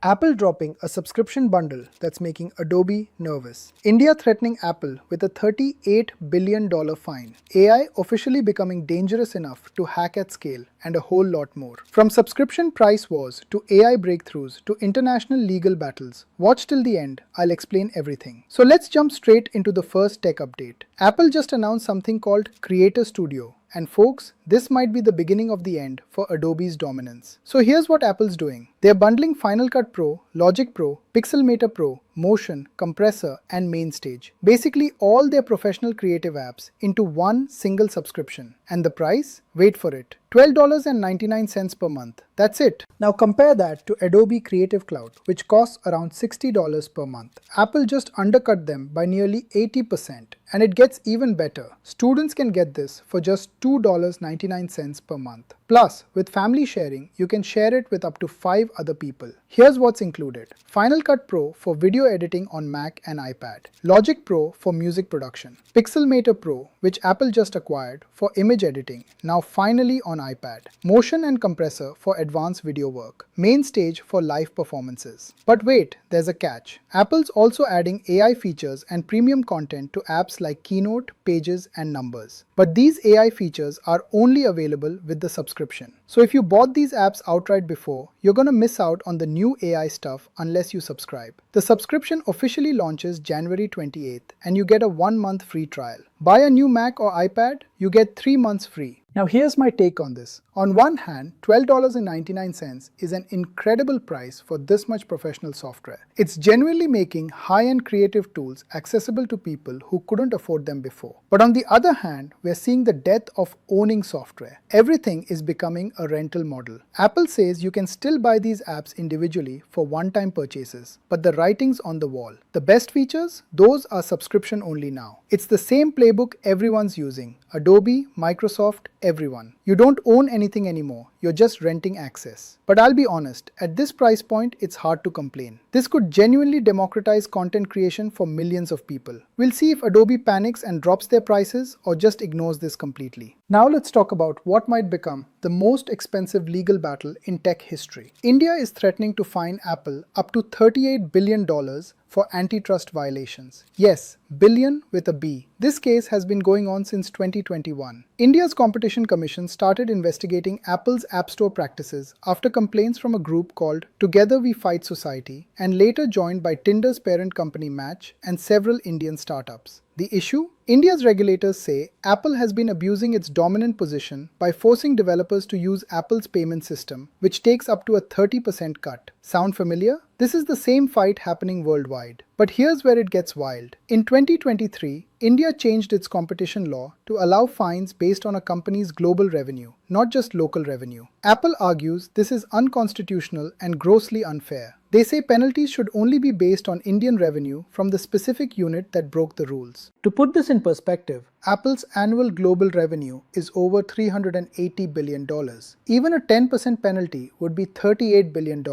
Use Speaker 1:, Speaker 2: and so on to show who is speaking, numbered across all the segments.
Speaker 1: Apple dropping a subscription bundle that's making Adobe nervous. India threatening Apple with a $38 billion fine. AI officially becoming dangerous enough to hack at scale, and a whole lot more. From subscription price wars to AI breakthroughs to international legal battles, watch till the end, I'll explain everything. So let's jump straight into the first tech update. Apple just announced something called Creator Studio. And folks, this might be the beginning of the end for Adobe's dominance. So here's what Apple's doing. They're bundling Final Cut Pro, Logic Pro, Pixelmator Pro, Motion, Compressor, and Mainstage. Basically all their professional creative apps into one single subscription. And the price? Wait for it. $12.99 per month. That's it. Now compare that to Adobe Creative Cloud, which costs around $60 per month. Apple just undercut them by nearly 80%. And it gets even better. Students can get this for just $2.99 per month. Plus, with family sharing, you can share it with up to 5 other people. Here's what's included. Final Cut Pro for video editing on Mac and iPad. Logic Pro for music production. Pixelmator Pro, which Apple just acquired, for image editing, now finally on iPad. Motion and Compressor for advanced video work. Mainstage for live performances. But wait, there's a catch. Apple's also adding AI features and premium content to apps like Keynote, Pages, and Numbers. But these AI features are only available with the subscription. So if you bought these apps outright before, you're gonna miss out on the new AI stuff unless you subscribe. The subscription officially launches January 28th and you get a 1-month free trial. Buy a new Mac or iPad, you get 3 months free. Now here's my take on this. On one hand, $12.99 is an incredible price for this much professional software. It's genuinely making high-end creative tools accessible to people who couldn't afford them before. But on the other hand, we're seeing the death of owning software. Everything is becoming a rental model. Apple says you can still buy these apps individually for one-time purchases, but the writing's on the wall. The best features? Those are subscription only now. It's the same playbook everyone's using. Adobe, Microsoft, everyone. You don't own anything anymore, you're just renting access. But I'll be honest, at this price point, it's hard to complain. This could genuinely democratize content creation for millions of people. We'll see if Adobe panics and drops their prices or just ignores this completely. Now let's talk about what might become the most expensive legal battle in tech history. India is threatening to fine Apple up to $38 billion for antitrust violations. Yes, billion with a B. This case has been going on since 2021. India's Competition Commission started investigating Apple's App Store practices after complaints from a group called Together We Fight Society and later joined by Tinder's parent company Match and several Indian startups. The issue? India's regulators say Apple has been abusing its dominant position by forcing developers to use Apple's payment system, which takes up to a 30% cut. Sound familiar? This is the same fight happening worldwide. But here's where it gets wild. In 2023, India changed its competition law to allow fines based on a company's global revenue, not just local revenue. Apple argues this is unconstitutional and grossly unfair. They say penalties should only be based on Indian revenue from the specific unit that broke the rules. To put this in perspective, Apple's annual global revenue is over $380 billion. Even a 10% penalty would be $38 billion.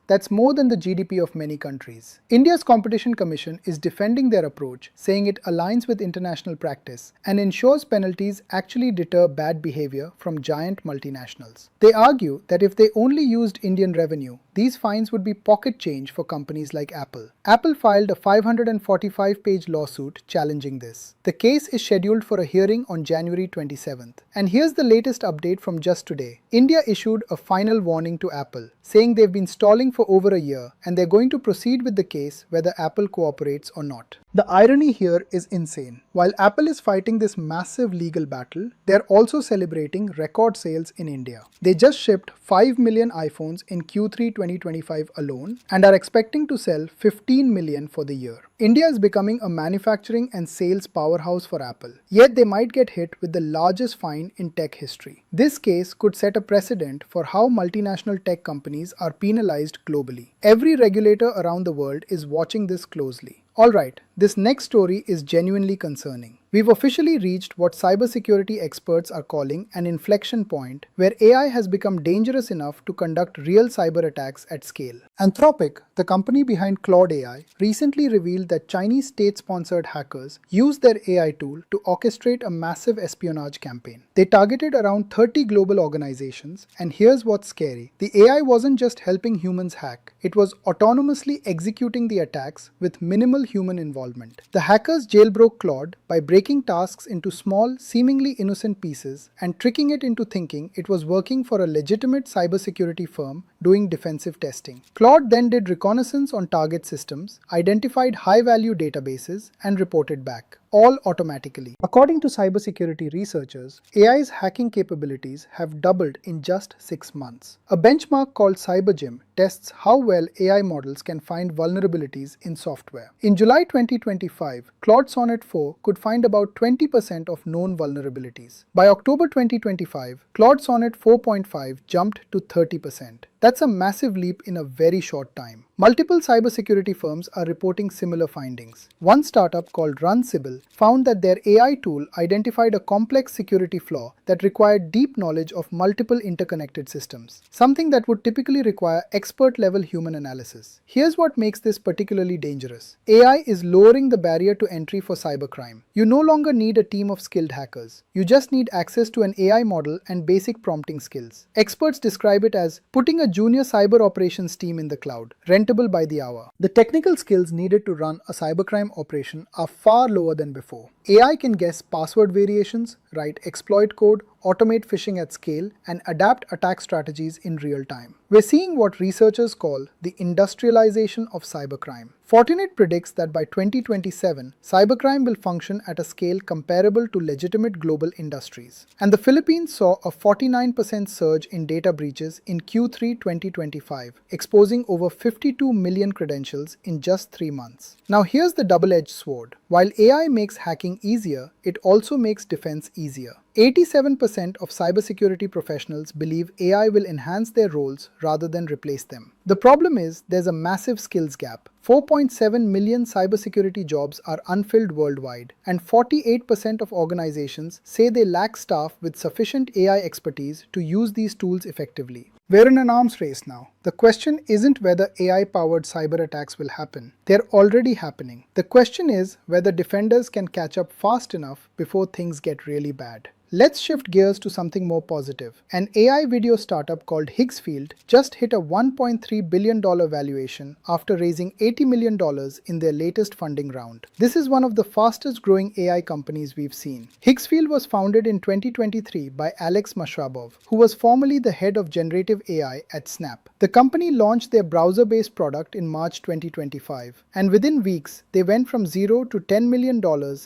Speaker 1: That's more than the GDP of many countries. India's Competition Commission is defending their approach, saying it aligns with international practice and ensures penalties actually deter bad behavior from giant multinationals. They argue that if they only used Indian revenue, these fines would be pocket change for companies like Apple. Apple filed a 545-page lawsuit challenging this. The case is scheduled for a hearing on January 27th. And here's the latest update from just today. India issued a final warning to Apple, saying they've been stalling for over a year and they're going to proceed with the case whether Apple cooperates or not. The irony here is insane. While Apple is fighting this massive legal battle, they're also celebrating record sales in India. They just shipped 5 million iPhones in Q3 2025 alone and are expecting to sell 15 million for the year. India is becoming a manufacturing and sales powerhouse for Apple, yet they might get hit with the largest fine in tech history. This case could set a precedent for how multinational tech companies are penalized globally. Every regulator around the world is watching this closely. Alright, this next story is genuinely concerning. We've officially reached what cybersecurity experts are calling an inflection point, where AI has become dangerous enough to conduct real cyber attacks at scale. Anthropic, the company behind Claude AI, recently revealed that Chinese state-sponsored hackers used their AI tool to orchestrate a massive espionage campaign. They targeted around 30 global organizations, and here's what's scary. The AI wasn't just helping humans hack, it was autonomously executing the attacks with minimal human involvement. The hackers jailbroke Claude by breaking tasks into small, seemingly innocent pieces and tricking it into thinking it was working for a legitimate cybersecurity firm doing defensive testing. Claude then did reconnaissance on target systems, identified high-value databases, and reported back, all automatically. According to cybersecurity researchers, AI's hacking capabilities have doubled in just 6 months. A benchmark called CyberGym tests how well AI models can find vulnerabilities in software. In July 2025, Claude Sonnet 4 could find about 20% of known vulnerabilities. By October 2025, Claude Sonnet 4.5 jumped to 30%. That's a massive leap in a very short time. Multiple cybersecurity firms are reporting similar findings. One startup called Runsible found that their AI tool identified a complex security flaw that required deep knowledge of multiple interconnected systems, something that would typically require expert-level human analysis. Here's what makes this particularly dangerous. AI is lowering the barrier to entry for cybercrime. You no longer need a team of skilled hackers. You just need access to an AI model and basic prompting skills. Experts describe it as putting a junior cyber operations team in the cloud, rentable by the hour. The technical skills needed to run a cybercrime operation are far lower than before. AI can guess password variations, write exploit code, automate phishing at scale, and adapt attack strategies in real time. We're seeing what researchers call the industrialization of cybercrime. Fortinet predicts that by 2027, cybercrime will function at a scale comparable to legitimate global industries. And the Philippines saw a 49% surge in data breaches in Q3 2025, exposing over 52 million credentials in just 3 months. Now here's the double-edged sword. While AI makes hacking easier, it also makes defense easier. 87% of cybersecurity professionals believe AI will enhance their roles rather than replace them. The problem is there's a massive skills gap. 4.7 million cybersecurity jobs are unfilled worldwide, and 48% of organizations say they lack staff with sufficient AI expertise to use these tools effectively. We're in an arms race now. The question isn't whether AI-powered cyber attacks will happen. They're already happening. The question is whether defenders can catch up fast enough before things get really bad. Let's shift gears to something more positive. An AI video startup called Higgsfield just hit a $1.3 billion valuation after raising $80 million in their latest funding round. This is one of the fastest growing AI companies we've seen. Higgsfield was founded in 2023 by Alex Mashrabov, who was formerly the head of generative AI at Snap. The company launched their browser-based product in March 2025, and within weeks, they went from $0 to $10 million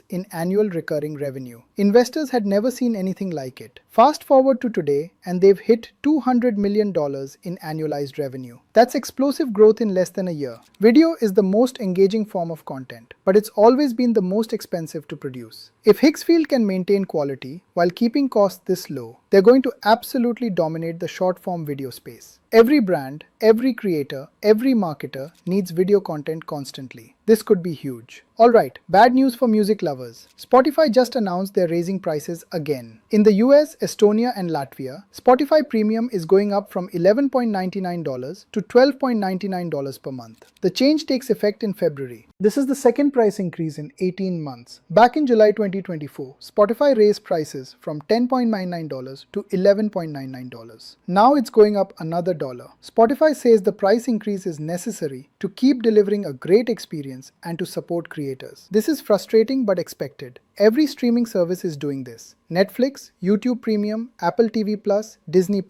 Speaker 1: in annual recurring revenue. Investors had never seen anything like it. Fast forward to today, and they've hit $200 million in annualized revenue. That's explosive growth in less than a year. Video is the most engaging form of content, but it's always been the most expensive to produce. If Higgsfield can maintain quality while keeping costs this low, they're going to absolutely dominate the short-form video space. Every brand, every creator, every marketer needs video content constantly. This could be huge. Alright, bad news for music lovers. Spotify just announced they're raising prices again. In the US, Estonia, and Latvia, Spotify Premium is going up from $11.99 to $12.99 per month. The change takes effect in February. This is the second price increase in 18 months. Back in July 2024, Spotify raised prices from $10.99 to $11.99. Now it's going up another $1. Spotify says the price increase is necessary to keep delivering a great experience and to support creators. This is frustrating but expected. Every streaming service is doing this. Netflix, YouTube Premium, Apple TV+, Disney+.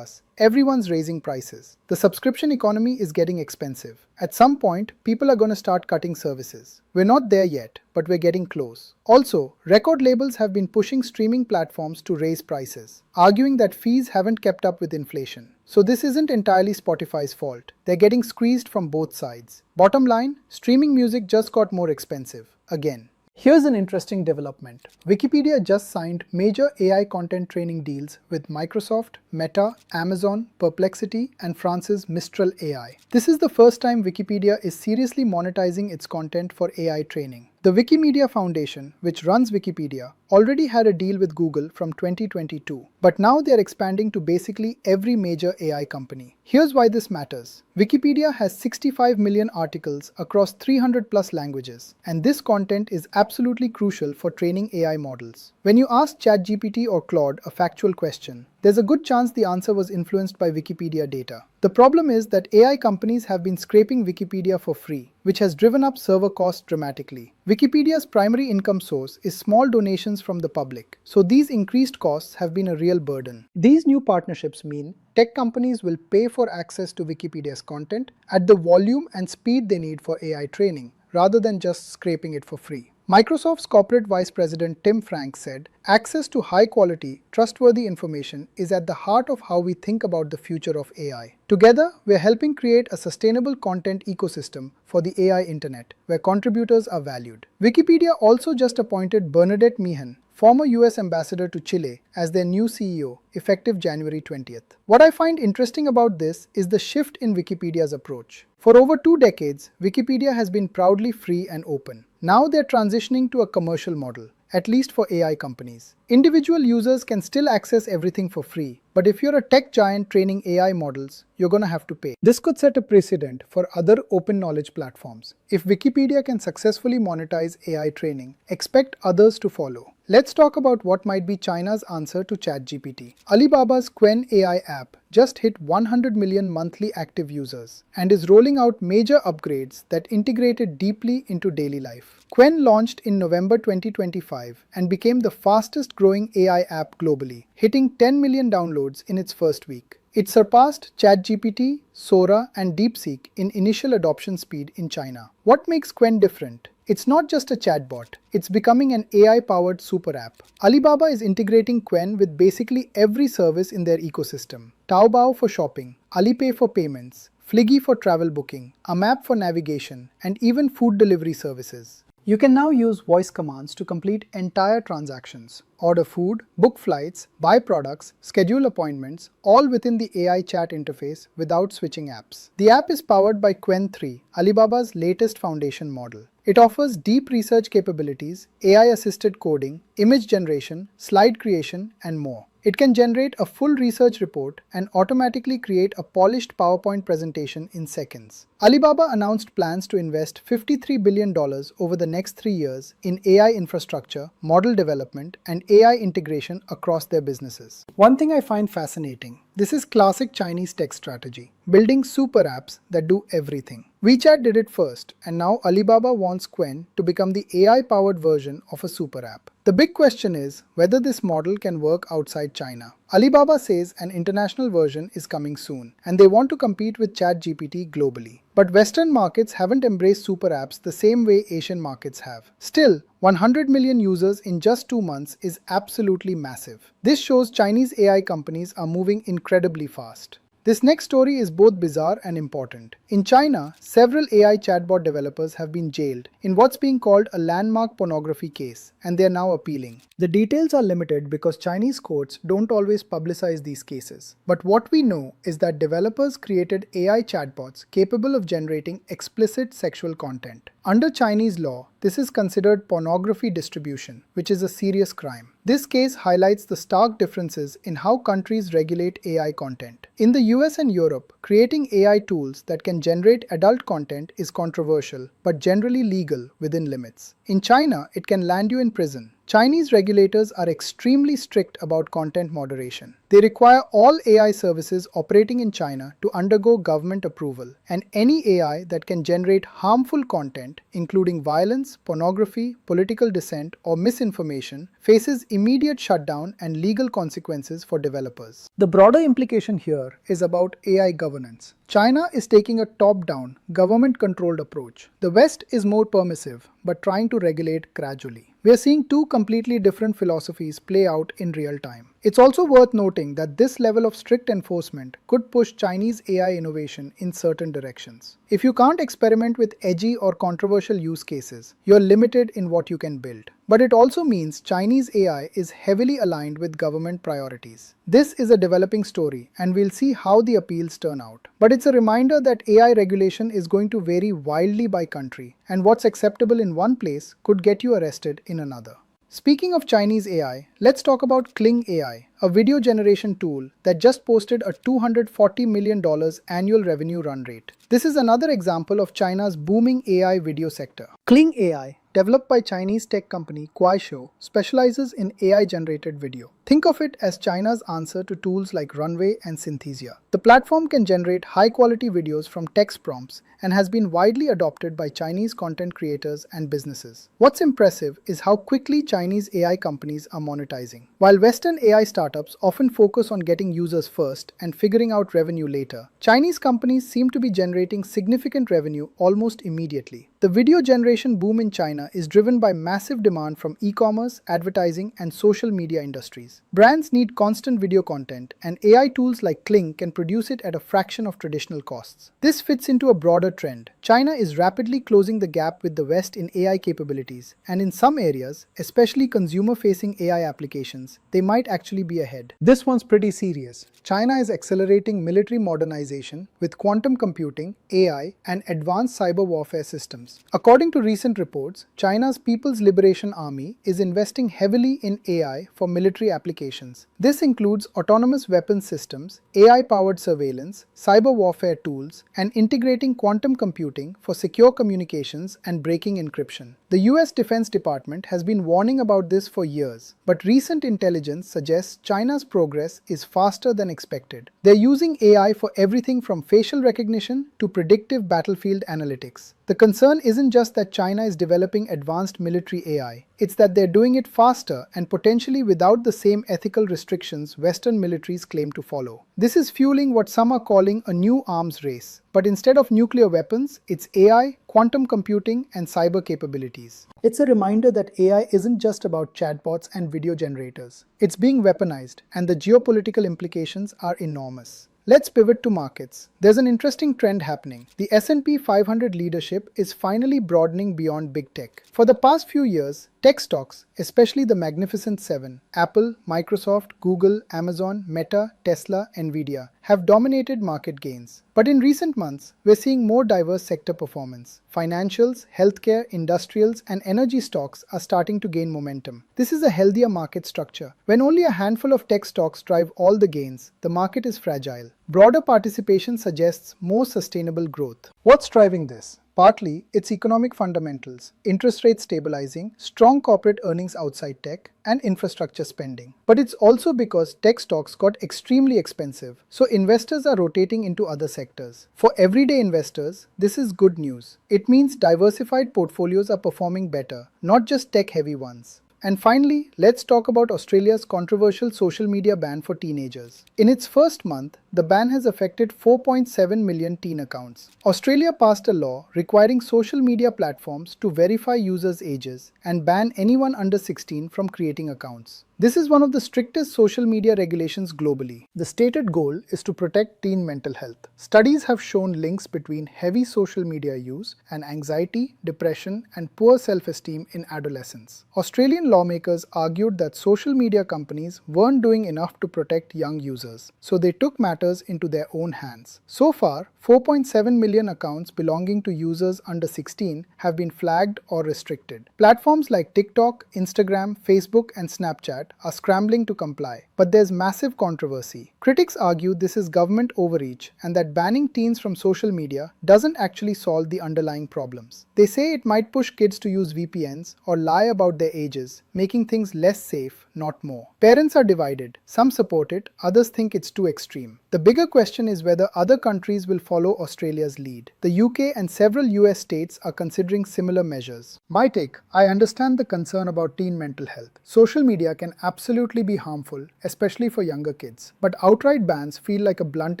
Speaker 1: Everyone's raising prices. The subscription economy is getting expensive. At some point, people are going to start cutting services. We're not there yet, but we're getting close. Also, record labels have been pushing streaming platforms to raise prices, arguing that fees haven't kept up with inflation. So this isn't entirely Spotify's fault. They're getting squeezed from both sides. Bottom line, streaming music just got more expensive. Again. Here's an interesting development. Wikipedia just signed major AI content training deals with Microsoft, Meta, Amazon, Perplexity, and France's Mistral AI. This is the first time Wikipedia is seriously monetizing its content for AI training. The Wikimedia Foundation, which runs Wikipedia, already had a deal with Google from 2022, but now they are expanding to basically every major AI company. Here's why this matters. Wikipedia has 65 million articles across 300 plus languages, and this content is absolutely crucial for training AI models. When you ask ChatGPT or Claude a factual question, there's a good chance the answer was influenced by Wikipedia data. The problem is that AI companies have been scraping Wikipedia for free, which has driven up server costs dramatically. Wikipedia's primary income source is small donations from the public, so these increased costs have been a real burden. These new partnerships mean tech companies will pay for access to Wikipedia's content at the volume and speed they need for AI training, rather than just scraping it for free. Microsoft's corporate vice president Tim Franks said, "Access to high-quality, trustworthy information is at the heart of how we think about the future of AI. Together, we're helping create a sustainable content ecosystem for the AI internet, where contributors are valued." Wikipedia also just appointed Bernadette Meehan, former US ambassador to Chile, as their new CEO, effective January 20th. What I find interesting about this is the shift in Wikipedia's approach. For over 2 decades, Wikipedia has been proudly free and open. Now they're transitioning to a commercial model, at least for AI companies. Individual users can still access everything for free, but if you're a tech giant training AI models, you're gonna have to pay. This could set a precedent for other open knowledge platforms. If Wikipedia can successfully monetize AI training, expect others to follow. Let's talk about what might be China's answer to ChatGPT. Alibaba's Qwen AI app just hit 100 million monthly active users and is rolling out major upgrades that integrate it deeply into daily life. Qwen launched in November 2025 and became the fastest growing AI app globally, hitting 10 million downloads in its first week. It surpassed ChatGPT, Sora, and DeepSeek in initial adoption speed in China. What makes Qwen different? It's not just a chatbot, it's becoming an AI-powered super app. Alibaba is integrating Qwen with basically every service in their ecosystem. Taobao for shopping, Alipay for payments, Fliggy for travel booking, a map for navigation, and even food delivery services. You can now use voice commands to complete entire transactions, order food, book flights, buy products, schedule appointments, all within the AI chat interface without switching apps. The app is powered by Qwen 3, Alibaba's latest foundation model. It offers deep research capabilities, AI-assisted coding, image generation, slide creation, and more. It can generate a full research report and automatically create a polished PowerPoint presentation in seconds. Alibaba announced plans to invest $53 billion over the next 3 years in AI infrastructure, model development, and AI integration across their businesses. One thing I find fascinating, this is classic Chinese tech strategy, building super apps that do everything. WeChat did it first, and now Alibaba wants Qwen to become the AI-powered version of a super app. The big question is whether this model can work outside China. Alibaba says an international version is coming soon, and they want to compete with ChatGPT globally. But Western markets haven't embraced super apps the same way Asian markets have. Still, 100 million users in just 2 months is absolutely massive. This shows Chinese AI companies are moving incredibly fast. This next story is both bizarre and important. In China, several AI chatbot developers have been jailed in what's being called a landmark pornography case, and they are now appealing. The details are limited because Chinese courts don't always publicize these cases. But what we know is that developers created AI chatbots capable of generating explicit sexual content. Under Chinese law, this is considered pornography distribution, which is a serious crime. This case highlights the stark differences in how countries regulate AI content. In the US and Europe, creating AI tools that can generate adult content is controversial, but generally legal within limits. In China, it can land you in prison. Chinese regulators are extremely strict about content moderation. They require all AI services operating in China to undergo government approval, and any AI that can generate harmful content, including violence, pornography, political dissent, or misinformation, faces immediate shutdown and legal consequences for developers. The broader implication here is about AI governance. China is taking a top-down, government-controlled approach. The West is more permissive, but trying to regulate gradually. We are seeing two completely different philosophies play out in real time. It's also worth noting that this level of strict enforcement could push Chinese AI innovation in certain directions. If you can't experiment with edgy or controversial use cases, you're limited in what you can build. But it also means Chinese AI is heavily aligned with government priorities. This is a developing story, and we'll see how the appeals turn out. But it's a reminder that AI regulation is going to vary wildly by country, and what's acceptable in one place could get you arrested in another. Speaking of Chinese AI, let's talk about Kling AI, a video generation tool that just posted a $240 million annual revenue run rate. This is another example of China's booming AI video sector. Kling AI, developed by Chinese tech company Kuaishou, specializes in AI-generated video. Think of it as China's answer to tools like Runway and Synthesia. The platform can generate high-quality videos from text prompts and has been widely adopted by Chinese content creators and businesses. What's impressive is how quickly Chinese AI companies are monetizing. While Western AI startups often focus on getting users first and figuring out revenue later, Chinese companies seem to be generating significant revenue almost immediately. The video generation boom in China is driven by massive demand from e-commerce, advertising, and social media industries. Brands need constant video content, and AI tools like Kling can produce it at a fraction of traditional costs. This fits into a broader trend. China is rapidly closing the gap with the West in AI capabilities, and in some areas, especially consumer-facing AI applications, they might actually be ahead. This one's pretty serious. China is accelerating military modernization with quantum computing, AI, and advanced cyber warfare systems. According to recent reports, China's People's Liberation Army is investing heavily in AI for military applications. This includes autonomous weapons systems, AI-powered surveillance, cyber warfare tools, and integrating quantum computing for secure communications and breaking encryption. The US Defense Department has been warning about this for years, but recent intelligence suggests China's progress is faster than expected. They're using AI for everything from facial recognition to predictive battlefield analytics. The concern isn't just that China is developing advanced military AI, it's that they're doing it faster and potentially without the same ethical restrictions Western militaries claim to follow. This is fueling what some are calling a new arms race. But instead of nuclear weapons, it's AI, quantum computing, and cyber capabilities. It's a reminder that AI isn't just about chatbots and video generators. It's being weaponized, and the geopolitical implications are enormous. Let's pivot to markets. There's an interesting trend happening. The S&P 500 leadership is finally broadening beyond big tech. For the past few years, tech stocks, especially the Magnificent Seven, Apple, Microsoft, Google, Amazon, Meta, Tesla, Nvidia, have dominated market gains. But in recent months, we're seeing more diverse sector performance. Financials, healthcare, industrials, and energy stocks are starting to gain momentum. This is a healthier market structure. When only a handful of tech stocks drive all the gains, the market is fragile. Broader participation suggests more sustainable growth. What's driving this? Partly, it's economic fundamentals, interest rates stabilizing, strong corporate earnings outside tech, and infrastructure spending. But it's also because tech stocks got extremely expensive, so investors are rotating into other sectors. For everyday investors, this is good news. It means diversified portfolios are performing better, not just tech-heavy ones. And finally, let's talk about Australia's controversial social media ban for teenagers. In its first month, the ban has affected 4.7 million teen accounts. Australia passed a law requiring social media platforms to verify users' ages and ban anyone under 16 from creating accounts. This is one of the strictest social media regulations globally. The stated goal is to protect teen mental health. Studies have shown links between heavy social media use and anxiety, depression, and poor self-esteem in adolescents. Australian lawmakers argued that social media companies weren't doing enough to protect young users, so they took matters into their own hands. So far, 4.7 million accounts belonging to users under 16 have been flagged or restricted. Platforms like TikTok, Instagram, Facebook, and Snapchat are scrambling to comply, but there's massive controversy. Critics argue this is government overreach and that banning teens from social media doesn't actually solve the underlying problems. They say it might push kids to use VPNs or lie about their ages, making things less safe, not more. Parents are divided. Some support it, others think it's too extreme. The bigger question is whether other countries will follow Australia's lead. The UK and several US states are considering similar measures. My take: I understand the concern about teen mental health. Social media can absolutely be harmful, especially for younger kids. But outright bans feel like a blunt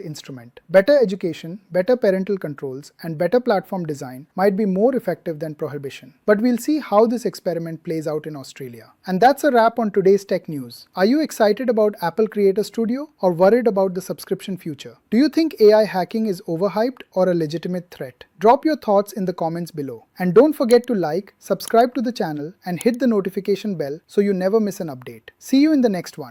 Speaker 1: instrument. Better education, better parental controls, and better platform design might be more effective than prohibition. But we'll see how this experiment plays out in Australia. And that's a wrap on today's tech news. Are you excited about Apple Creator Studio or worried about the subscription future? Do you think AI hacking is overhyped or a legitimate threat? Drop your thoughts in the comments below. And don't forget to like, subscribe to the channel, and hit the notification bell so you never miss an update. See you in the next one.